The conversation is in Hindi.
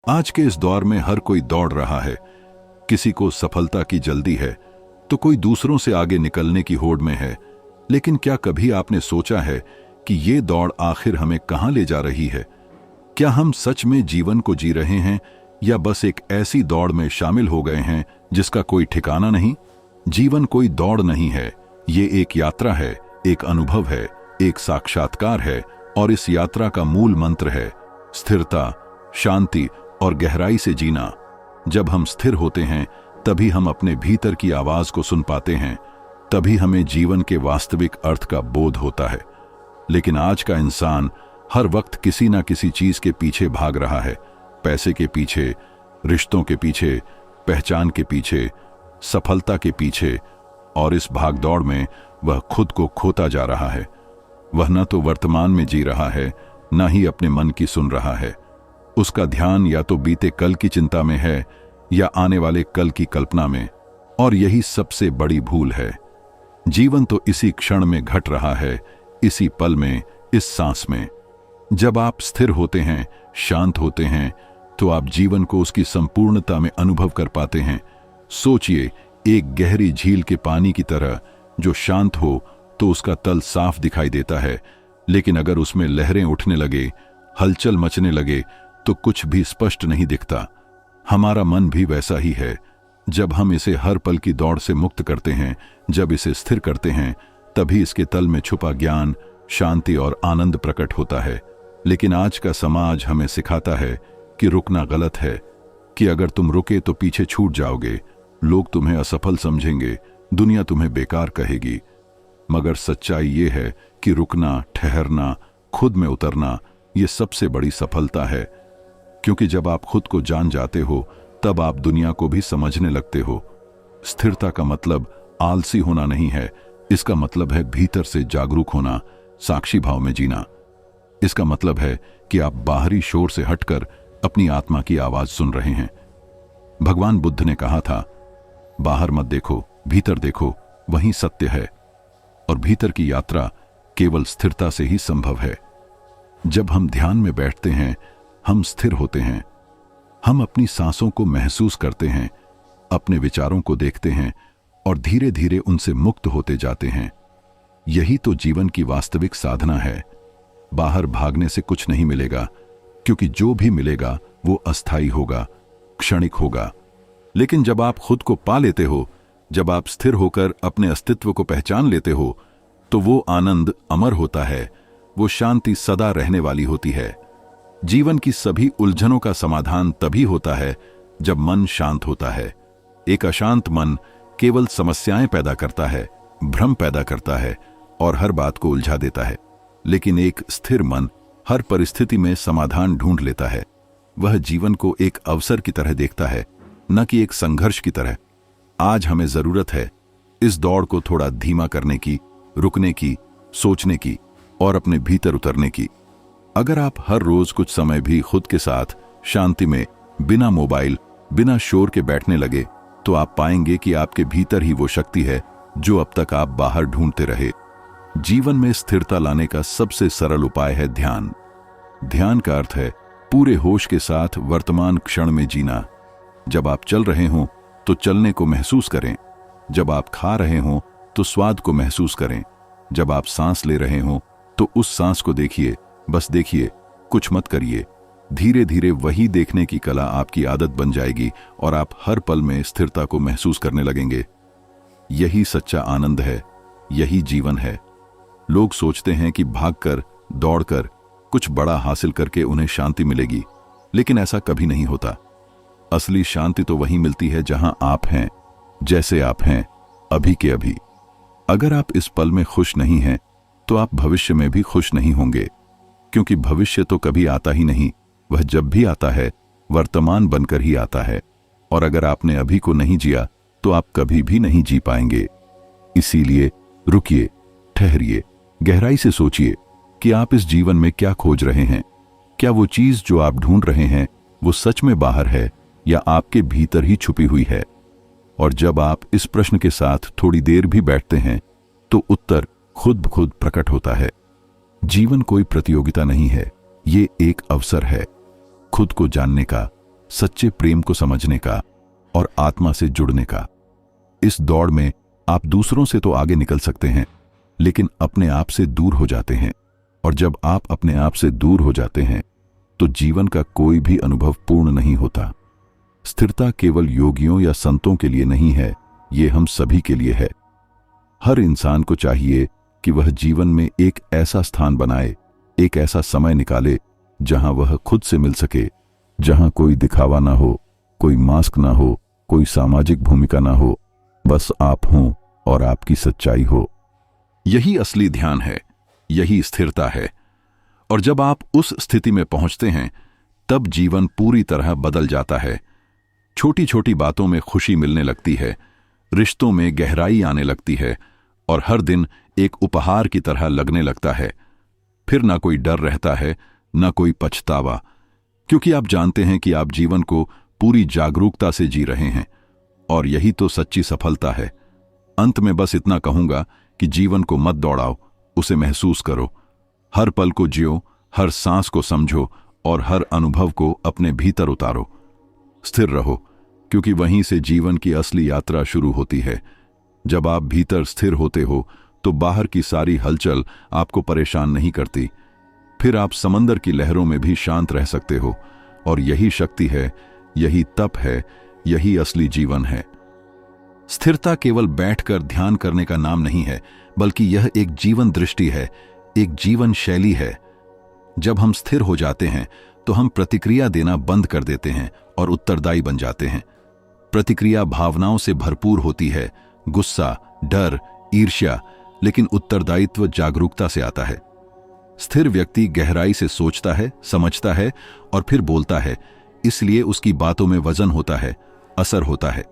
आज के इस दौर में हर कोई दौड़ रहा है। किसी को सफलता की जल्दी है तो कोई दूसरों से आगे निकलने की होड़ में है। लेकिन क्या कभी आपने सोचा है कि ये दौड़ आखिर हमें कहां ले जा रही है? क्या हम सच में जीवन को जी रहे हैं या बस एक ऐसी दौड़ में शामिल हो गए हैं जिसका कोई ठिकाना नहीं? जीवन कोई दौड़ नहीं है, ये एक यात्रा है, एक अनुभव है, एक साक्षात्कार है। और इस यात्रा का मूल मंत्र है स्थिरता, शांति और गहराई से जीना। जब हम स्थिर होते हैं तभी हम अपने भीतर की आवाज को सुन पाते हैं, तभी हमें जीवन के वास्तविक अर्थ का बोध होता है। लेकिन आज का इंसान हर वक्त किसी ना किसी चीज के पीछे भाग रहा है। पैसे के पीछे, रिश्तों के पीछे, पहचान के पीछे, सफलता के पीछे। और इस भागदौड़ में वह खुद को खोता जा रहा है। वह न तो वर्तमान में जी रहा है, न ही अपने मन की सुन रहा है। उसका ध्यान या तो बीते कल की चिंता में है या आने वाले कल की कल्पना में। और यही सबसे बड़ी भूल है। जीवन तो इसी क्षण में घट रहा है, इसी पल में, इस सांस में। जब आप स्थिर होते हैं, शांत होते हैं, तो आप जीवन को उसकी संपूर्णता में अनुभव कर पाते हैं। सोचिए, एक गहरी झील के पानी की तरह। जो शांत हो तो उसका तल साफ दिखाई देता है, लेकिन अगर उसमें लहरें उठने लगे, हलचल मचने लगे, तो कुछ भी स्पष्ट नहीं दिखता। हमारा मन भी वैसा ही है। जब हम इसे हर पल की दौड़ से मुक्त करते हैं, जब इसे स्थिर करते हैं, तभी इसके तल में छुपा ज्ञान, शांति और आनंद प्रकट होता है। लेकिन आज का समाज हमें सिखाता है कि रुकना गलत है, कि अगर तुम रुके तो पीछे छूट जाओगे, लोग तुम्हें असफल समझेंगे, दुनिया तुम्हें बेकार कहेगी। मगर सच्चाई ये है कि रुकना, ठहरना, खुद में उतरना, ये सबसे बड़ी सफलता है। क्योंकि जब आप खुद को जान जाते हो तब आप दुनिया को भी समझने लगते हो। स्थिरता का मतलब आलसी होना नहीं है, इसका मतलब है भीतर से जागरूक होना, साक्षी भाव में जीना। इसका मतलब है कि आप बाहरी शोर से हटकर अपनी आत्मा की आवाज सुन रहे हैं। भगवान बुद्ध ने कहा था, बाहर मत देखो, भीतर देखो, वहीं सत्य है। और भीतर की यात्रा केवल स्थिरता से ही संभव है। जब हम ध्यान में बैठते हैं, हम स्थिर होते हैं। हम अपनी सांसों को महसूस करते हैं, अपने विचारों को देखते हैं और धीरे धीरे उनसे मुक्त होते जाते हैं। यही तो जीवन की वास्तविक साधना है। बाहर भागने से कुछ नहीं मिलेगा, क्योंकि जो भी मिलेगा वो अस्थायी होगा, क्षणिक होगा। लेकिन जब आप खुद को पा लेते हो, जब आप स्थिर होकर अपने अस्तित्व को पहचान लेते हो, तो वो आनंद अमर होता है, वो शांति सदा रहने वाली होती है। जीवन की सभी उलझनों का समाधान तभी होता है जब मन शांत होता है। एक अशांत मन केवल समस्याएं पैदा करता है, भ्रम पैदा करता है और हर बात को उलझा देता है। लेकिन एक स्थिर मन हर परिस्थिति में समाधान ढूंढ लेता है। वह जीवन को एक अवसर की तरह देखता है, न कि एक संघर्ष की तरह। आज हमें जरूरत है इस दौड़ को थोड़ा धीमा करने की, रुकने की, सोचने की और अपने भीतर उतरने की। अगर आप हर रोज कुछ समय भी खुद के साथ शांति में, बिना मोबाइल, बिना शोर के बैठने लगे, तो आप पाएंगे कि आपके भीतर ही वो शक्ति है जो अब तक आप बाहर ढूंढते रहे। जीवन में स्थिरता लाने का सबसे सरल उपाय है ध्यान। ध्यान का अर्थ है पूरे होश के साथ वर्तमान क्षण में जीना। जब आप चल रहे हों तो चलने को महसूस करें, जब आप खा रहे हों तो स्वाद को महसूस करें, जब आप सांस ले रहे हों तो उस सांस को देखिए, बस देखिए, कुछ मत करिए। धीरे धीरे वही देखने की कला आपकी आदत बन जाएगी और आप हर पल में स्थिरता को महसूस करने लगेंगे। यही सच्चा आनंद है, यही जीवन है। लोग सोचते हैं कि भागकर, दौड़कर, कुछ बड़ा हासिल करके उन्हें शांति मिलेगी, लेकिन ऐसा कभी नहीं होता। असली शांति तो वहीं मिलती है जहां आप हैं, जैसे आप हैं, अभी के अभी। अगर आप इस पल में खुश नहीं हैं, तो आप भविष्य में भी खुश नहीं होंगे, क्योंकि भविष्य तो कभी आता ही नहीं। वह जब भी आता है, वर्तमान बनकर ही आता है। और अगर आपने अभी को नहीं जिया, तो आप कभी भी नहीं जी पाएंगे। इसीलिए रुकिए, ठहरिए, गहराई से सोचिए कि आप इस जीवन में क्या खोज रहे हैं। क्या वो चीज जो आप ढूंढ रहे हैं वो सच में बाहर है या आपके भीतर ही छुपी हुई है? और जब आप इस प्रश्न के साथ थोड़ी देर भी बैठते हैं, तो उत्तर खुद ब खुद प्रकट होता है। जीवन कोई प्रतियोगिता नहीं है, ये एक अवसर है खुद को जानने का, सच्चे प्रेम को समझने का और आत्मा से जुड़ने का। इस दौड़ में आप दूसरों से तो आगे निकल सकते हैं, लेकिन अपने आप से दूर हो जाते हैं। और जब आप अपने आप से दूर हो जाते हैं तो जीवन का कोई भी अनुभव पूर्ण नहीं होता। स्थिरता केवल योगियों या संतों के लिए नहीं है, ये हम सभी के लिए है। हर इंसान को चाहिए कि वह जीवन में एक ऐसा स्थान बनाए, एक ऐसा समय निकाले जहां वह खुद से मिल सके, जहां कोई दिखावा ना हो, कोई मास्क ना हो, कोई सामाजिक भूमिका ना हो, बस आप हों और आपकी सच्चाई हो। यही असली ध्यान है, यही स्थिरता है। और जब आप उस स्थिति में पहुंचते हैं तब जीवन पूरी तरह बदल जाता है। छोटी छोटी बातों में खुशी मिलने लगती है, रिश्तों में गहराई आने लगती है और हर दिन एक उपहार की तरह लगने लगता है। फिर ना कोई डर रहता है, ना कोई पछतावा, क्योंकि आप जानते हैं कि आप जीवन को पूरी जागरूकता से जी रहे हैं। और यही तो सच्ची सफलता है। अंत में बस इतना कहूंगा कि जीवन को मत दौड़ाओ, उसे महसूस करो। हर पल को जियो, हर सांस को समझो और हर अनुभव को अपने भीतर उतारो। स्थिर रहो, क्योंकि वहीं से जीवन की असली यात्रा शुरू होती है। जब आप भीतर स्थिर होते हो तो बाहर की सारी हलचल आपको परेशान नहीं करती। फिर आप समंदर की लहरों में भी शांत रह सकते हो। और यही शक्ति है, यही तप है, यही असली जीवन है। स्थिरता केवल बैठकर ध्यान करने का नाम नहीं है, बल्कि यह एक जीवन दृष्टि है, एक जीवन शैली है। जब हम स्थिर हो जाते हैं तो हम प्रतिक्रिया देना बंद कर देते हैं और उत्तरदायी बन जाते हैं। प्रतिक्रिया भावनाओं से भरपूर होती है, गुस्सा, डर, ईर्ष्या, लेकिन उत्तरदायित्व जागरूकता से आता है। स्थिर व्यक्ति गहराई से सोचता है, समझता है और फिर बोलता है, इसलिए उसकी बातों में वजन होता है, असर होता है।